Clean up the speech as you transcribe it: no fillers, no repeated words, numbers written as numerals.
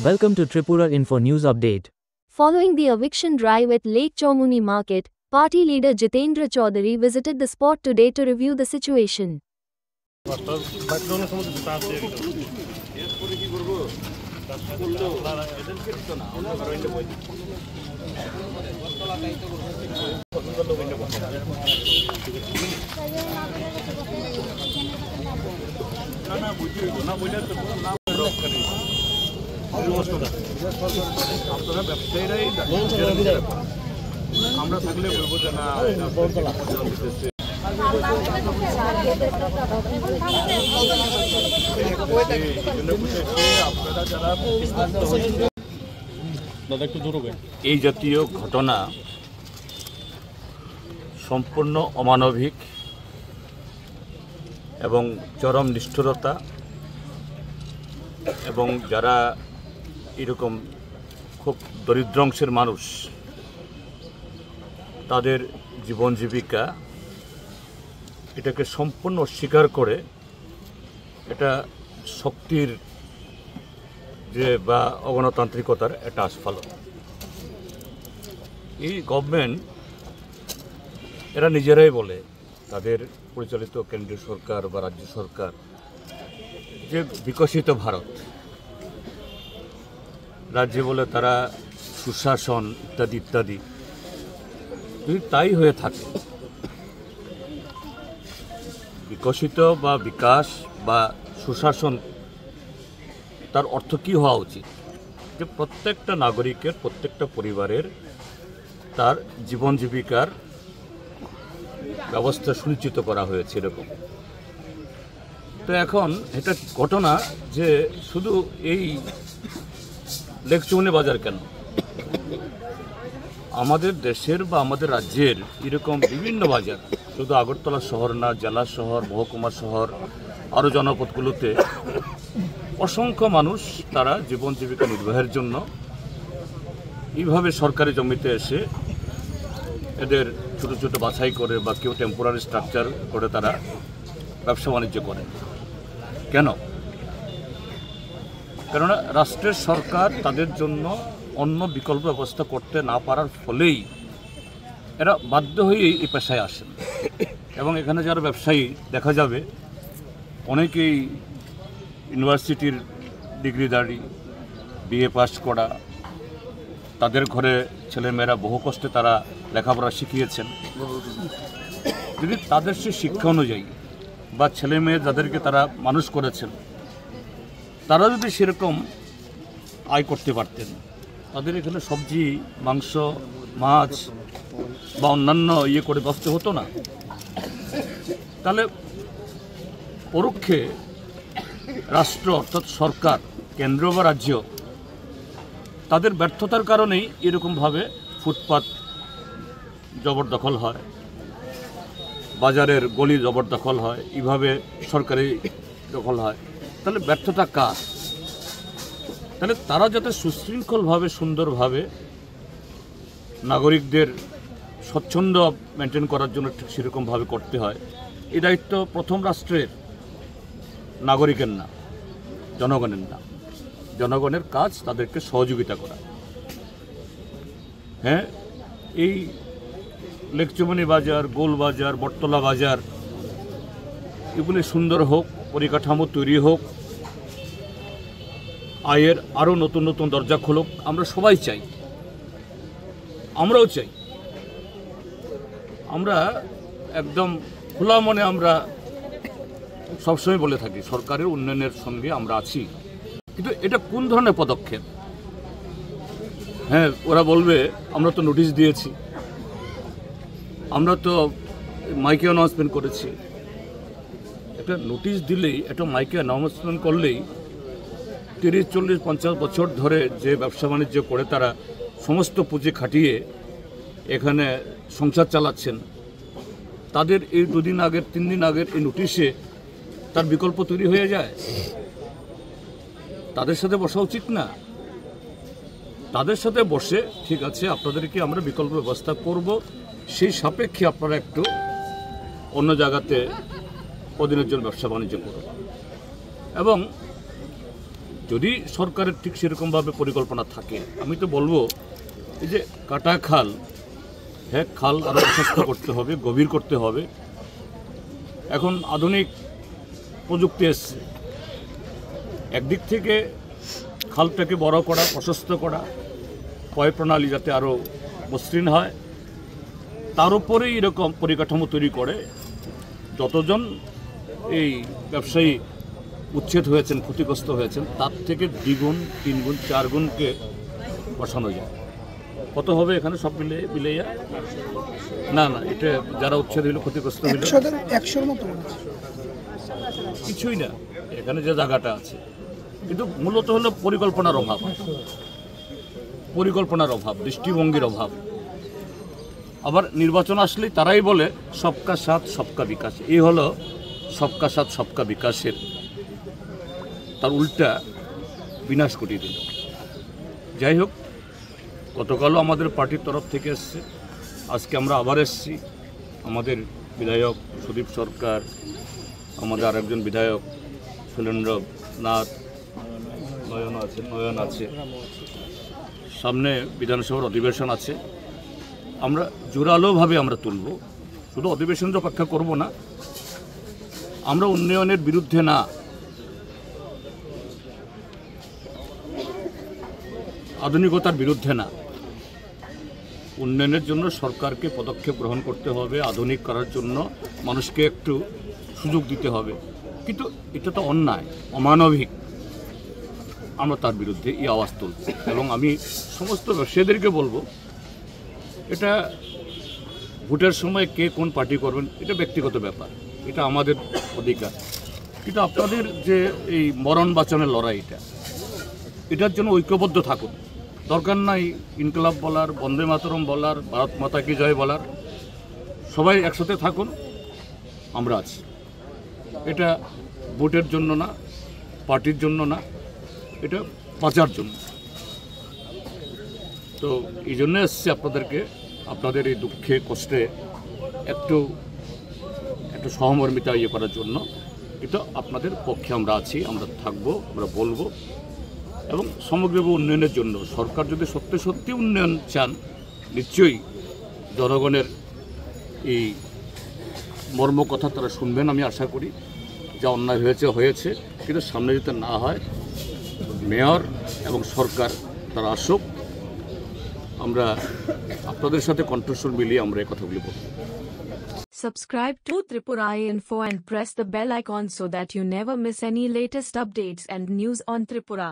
Welcome to Tripura Info News Update. Following the eviction drive at Lake Chaumuni Market, party leader Jitendra Chaudhary visited the spot today to review the situation. এই জাতীয় ঘটনা সম্পূর্ণ অমানবিক এবং চরম নিষ্ঠুরতা এবং যারা এরকম খুব দরিদ্র অংশের মানুষ তাদের জীবন জীবিকা এটাকে সম্পূর্ণ অস্বীকার করে এটা শক্তির যে বা অগণতান্ত্রিকতার একটা আস্ফালন। এই গভর্নমেন্ট এরা নিজেরাই বলে তাদের পরিচালিত কেন্দ্রীয় সরকার বা রাজ্য সরকার যে বিকশিত ভারত, রাজ্যে বলে তারা সুশাসন ইত্যাদি ইত্যাদি। যদি তাই হয়ে থাকে, বিকশিত বা বিকাশ বা সুশাসন তার অর্থ কী হওয়া উচিত? যে প্রত্যেকটা নাগরিকের, প্রত্যেকটা পরিবারের তার জীবন জীবিকার ব্যবস্থা সুনিশ্চিত করা হয়েছে এরকম। তো এখন এটা ঘটনা যে শুধু এই লেক চৌমুনি বাজার কেন, আমাদের দেশের বা আমাদের রাজ্যের এরকম বিভিন্ন বাজার, শুধু আগরতলা শহর না, জেলা শহর, মহকুমা শহর, আরও জনপদগুলোতে অসংখ্য মানুষ তারা জীবন জীবিকা নির্বাহের জন্য এইভাবে সরকারি জমিতে এসে এদের ছোট ছোট বাছাই করে বা কেউ টেম্পোরারি স্ট্রাকচার করে তারা ব্যবসা বাণিজ্য করে। কেন? কেননা রাষ্ট্রের সরকার তাদের জন্য অন্য বিকল্প ব্যবস্থা করতে না পারার ফলেই এরা বাধ্য হয়েই এই পেশায় আসেন। এবং এখানে যারা ব্যবসায়ী দেখা যাবে অনেকেই ইউনিভার্সিটির ডিগ্রিধারী, বিএ পাস করা, তাদের ঘরে ছেলেমেয়েরা বহু কষ্টে তারা লেখাপড়া শিখিয়েছেন। যদি তাদের সে শিক্ষা অনুযায়ী বা ছেলে মেয়ে যাদেরকে তারা মানুষ করেছেন তারা যদি সেরকম আয় করতে পারতেন, তাদের এখানে সবজি, মাংস, মাছ বা অন্যান্য করে বসতে হতো না। তাহলে পরোক্ষে রাষ্ট্র অর্থাৎ সরকার, কেন্দ্র বা রাজ্য তাদের ব্যর্থতার কারণেই এরকমভাবে ফুটপাত জবরদখল হয়, বাজারের গলি জবরদখল হয়, এইভাবে সরকারি দখল হয়। তাহলে ব্যর্থতা কার? তাহলে তারা যাতে সুশৃঙ্খলভাবে, সুন্দরভাবে নাগরিকদের স্বচ্ছন্দ মেনটেন করার জন্য ঠিক সেরকমভাবে করতে হয়, এই দায়িত্ব প্রথম রাষ্ট্রের, নাগরিকের না, জনগণের না। জনগণের কাজ তাদেরকে সহযোগিতা করা। হ্যাঁ, এই লেক চৌমুনি বাজার, গোল বাজার, বটতলা বাজার এগুলি সুন্দর হোক, পরিকাঠামো তৈরি হোক, আয়ের আরও নতুন নতুন দরজা খুলুক, আমরা সবাই চাই, আমরাও চাই। আমরা একদম খোলা মনে আমরা সবসময় বলে থাকি সরকারের উন্নয়নের সঙ্গে আমরা আছি, কিন্তু এটা কোন ধরনের পদক্ষেপ? হ্যাঁ, ওরা বলবে আমরা তো নোটিশ দিয়েছি, আমরা তো মাইকে অ্যানাউন্সমেন্ট করেছি। একটা নোটিশ দিলেই, একটা মাইকে অ্যানাউন্সমেন্ট করলেই 30, 40, 50 বছর ধরে যে ব্যবসা বাণিজ্য করে তারা সমস্ত পুঁজি খাটিয়ে এখানে সংসার চালাচ্ছেন, তাদের এই 2 দিন আগের, 3 দিন আগের এই নোটিশে তার বিকল্প তৈরি হয়ে যায়। তাদের সাথে বসা উচিত না? তাদের সাথে বসে ঠিক আছে আপনাদেরকে আমরা বিকল্প ব্যবস্থা করব, সেই সাপেক্ষে আপনারা একটু অন্য জায়গাতে কদিনের জন্য ব্যবসা বাণিজ্য করুন। এবং যদি সরকারের ঠিক সেরকমভাবে পরিকল্পনা থাকে, আমি তো বলবো এই যে কাটা খাল, হ্যাঁ খাল আরও প্রশস্ত করতে হবে, গভীর করতে হবে। এখন আধুনিক প্রযুক্তি এসছে, একদিক থেকে খালটাকে বড় করা, প্রশস্ত করা, পয় প্রণালী যাতে আরও মসৃণ হয়, তার উপরেই এরকম পরিকাঠামো তৈরি করে যতজন এই ব্যবসায়ী উচ্ছেদ হয়েছেন, ক্ষতিগ্রস্ত হয়েছেন, তার থেকে দ্বিগুণ, 3 গুণ, 4 গুণকে বসানো যায়। কত হবে এখানে সব মিলিয়ে? না, এটা যারা উচ্ছেদ হইল, ক্ষতিগ্রস্ত হইল, 100-র মতো কিছুই না এখানে যে জায়গাটা আছে। কিন্তু মূলত হলো পরিকল্পনার অভাব, দৃষ্টিভঙ্গির অভাব। আবার নির্বাচন আসলেই তারাই বলে সবকা সাথ সবকা বিকাশ। এই হলো সবকা সাথ সবকা বিকাশের তার উল্টা বিনাশ ঘটিয়ে দিল। যাই হোক, গতকালও আমাদের পার্টির তরফ থেকে এসছে, আজকে আমরা আবার এসছি। আমাদের বিধায়ক সুদীপ সরকার, আমাদের আরেকজন বিধায়ক শৈলেন্দ্রনাথ, নয়ন আছে, সামনে বিধানসভার অধিবেশন আছে। আমরা জোরালোভাবে আমরা তুলব, শুধু অধিবেশন অপেক্ষা করব না। আমরা উন্নয়নের বিরুদ্ধে না, আধুনিকতার বিরুদ্ধে না। উন্নয়নের জন্য সরকারকে পদক্ষেপ গ্রহণ করতে হবে, আধুনিক করার জন্য মানুষকে একটু সুযোগ দিতে হবে। কিন্তু এটা তো অন্যায়, অমানবিক। আমরা তার বিরুদ্ধে এই আওয়াজ তুলছি এবং আমি সমস্ত ব্যবসায়ীদেরকে বলবো, এটা ভোটের সময় কে কোন পার্টি করবেন এটা ব্যক্তিগত ব্যাপার, এটা আমাদের অধিকার। কিন্তু আপনাদের যে এই মরণ বাঁচানোর লড়াই, এটার জন্য ঐক্যবদ্ধ থাকুন। দরকার নাই ইনকলাব বলার, বন্দে মাতরম বলার, ভারত মাতা কি জয় বলার। সবাই একসাথে থাকুন, আমরা আছি। এটা ভোটের জন্য না, পার্টির জন্য না, এটা বাঁচার জন্য। তো এই জন্য এসছি আপনাদেরকে, আপনাদের এই দুঃখে কষ্টে একটু সহমর্মিতা করার জন্য। এটা আপনাদের পক্ষে আমরা আছি, আমরা থাকবো, আমরা বলবো। এবং সমগ্র উন্নয়নের জন্য সরকার যদি সত্যি উন্নয়ন চান, নিশ্চয়ই জনগণের এই মর্ম কথা তারা শুনবেন। আমি আশা করি যা অন্যায় হয়েছে, কিন্তু সামনে যাতে না হয়, মেয়র এবং সরকার তারা আসুক, আমরা আপনাদের সাথে কণ্ঠস্বর মিলিয়ে আমরা এই কথাগুলি বলব। Subscribe to Tripura Info and press the bell icon so that you never miss any latest updates and news on Tripura.